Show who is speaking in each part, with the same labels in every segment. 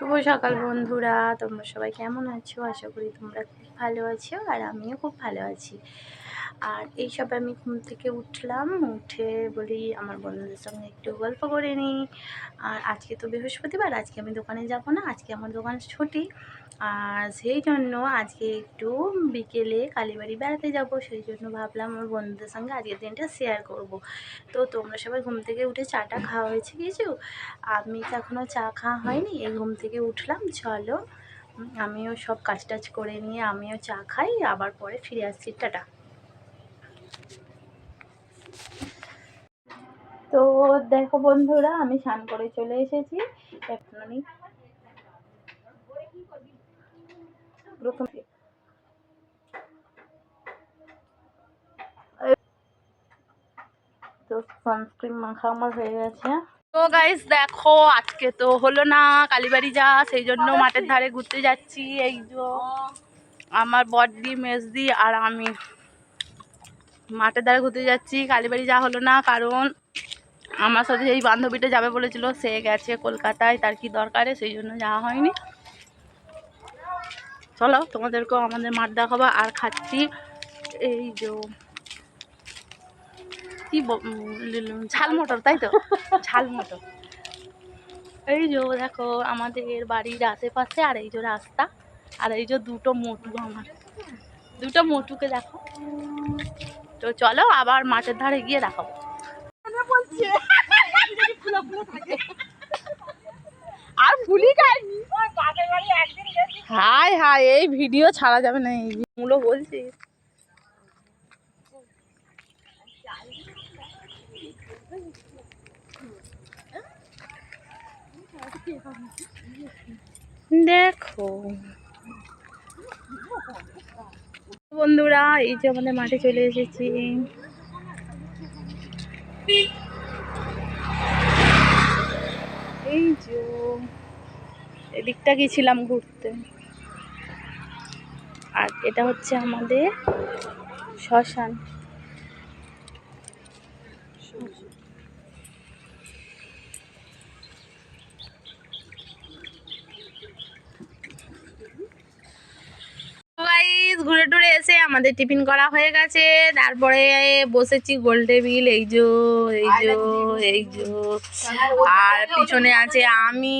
Speaker 1: শুভ সকাল বন্ধুরা, তোমরা সবাই কেমন আছো? আশা করি তোমরা খুব ভালো আছো আর আমিও খুব ভালো আছি। আর এইসব আমি ঘুম থেকে উঠলাম, উঠে বলি আমার বন্ধুদের সঙ্গে একটু গল্প করে নিই। আর আজকে তো বৃহস্পতিবার, আজকে আমি দোকানে যাব না, আজকে আমার দোকান ছুটি। আর সেই জন্য আজকে একটু বিকেলে কালীবাড়ি বেড়াতে যাব, সেই জন্য ভাবলাম আমার বন্ধুদের সঙ্গে আজকের দিনটা শেয়ার করব। তো তোমরা সবাই ঘুম থেকে উঠে চাটা খাওয়া হয়েছে কিছু? আমি তো এখনও চা খাওয়া হয়নি, এই ঘুম থেকে উঠলাম, চলো আমিও সব কাজ টাজ করে নিয়ে আমিও চা খাই, আবার পরে ফিরে আসছি। টাটা। তো দেখো বন্ধুরা, আমি স্নান করে চলে এসেছি। এখনই প্রথম তো সানস্ক্রিন মাখা আমার হয়ে গেছে। তো গাইস দেখো, আজকে তো হলো না কালীবাড়ি যা, সেই জন্য মাঠের ধারে ঘুরতে যাচ্ছি। এই যে আমার বড়দি, মেজদি আর আমি মাঠের ধারে ঘুরতে যাচ্ছি। কালীবাড়ি যা হলো না, কারণ আমার সাথে এই বান্ধবীটা যাবে বলেছিল, সে গেছে কলকাতায়, তার কি দরকারে, সেই জন্য যাওয়া হয়নি। চলো তোমাদেরকেও আমাদের মাঠ দেখাবো। আর খাচ্ছি এই যে কি ঝাল মটর, তাই তো ঝাল মটর। এই যে দেখো আমাদের বাড়ির আশেপাশে, আর এই যে রাস্তা, আর এই যে দুটো মোটু, আমার দুটো মোটুকে দেখো। তো চলো আবার মাঠের ধারে গিয়ে দেখাবো। আর ফুলি খাইনি। হাই হাই, এই ভিডিও ছাড়া যাবে না, এই মূলো বলছি। দেখো বন্ধুরা, এই যে আমাদের মাঠে চলে এসেছি। এই যে এদিকটা গেছিলাম ঘুরতে। আর এটা হচ্ছে আমাদের শ্মশান। ঘুরে টুরে এসে আমাদের টিফিন করা হয়ে গেছে, তারপরে বসেছি গোল টেবিল। এই যে এই যে এই যে, আর পিছনে আছে আমি,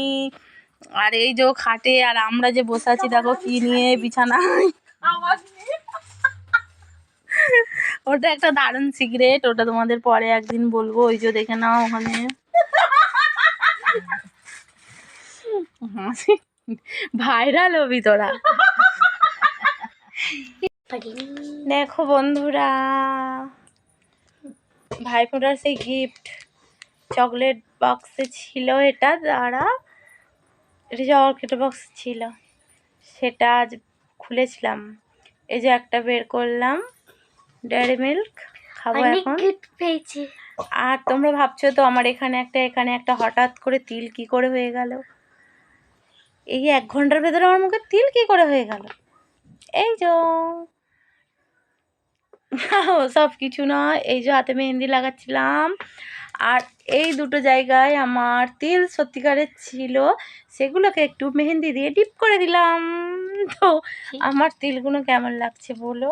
Speaker 1: আর এই যে খাটে, আর আমরা যে বসে আছি দেখো কি নিয়ে, বিছানায়। ওটা একটা দারুণ সিক্রেট, ওটা তোমাদের পরে একদিন বলবো। ওই যে দেখে নাও ওখানে ভাইরাল হবি তোরা। দেখো বন্ধুরা, ভাইফোঁটার সেই গিফট চকলেট বক্সে ছিল, এটা দ্বারা এটা চকলেট বক্স ছিল, সেটা আজ খুলেছিলাম। এই যে একটা বের করলাম, ডেয়ারি মিল্ক খাবো এখন। আর তোমরা ভাবছো তো আমার এখানে একটা হঠাৎ করে তিল কি করে হয়ে গেল। এই 1 ঘন্টার ভেতরে আমার মুখে তিল কি করে হয়ে গেল। এই যে সব কিছু নয়, এই যে হাতে মেহেন্দি লাগাচ্ছিলাম, আর এই দুটো জায়গায় আমার তিল সত্যিকারের ছিল, সেগুলোকে একটু মেহেন্দি দিয়ে ডিপ করে দিলাম। তো আমার তিলগুলো কেমন লাগছে বলো,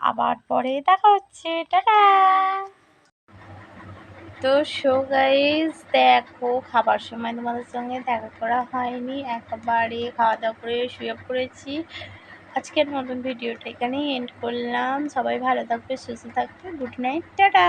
Speaker 1: আবার পরে দেখা হচ্ছে। টাটা। তো সো গাইস দেখো, খাবার সময় তোমাদের সঙ্গে দেখা করা হয়নি, একেবারে খাওয়া দাওয়া করে শুয়ে পড়েছি। আজকের মতন ভিডিওটা এখানেই এন্ড করলাম। সবাই ভালো থাকবে, সুস্থ থাকবে। Good night, tata.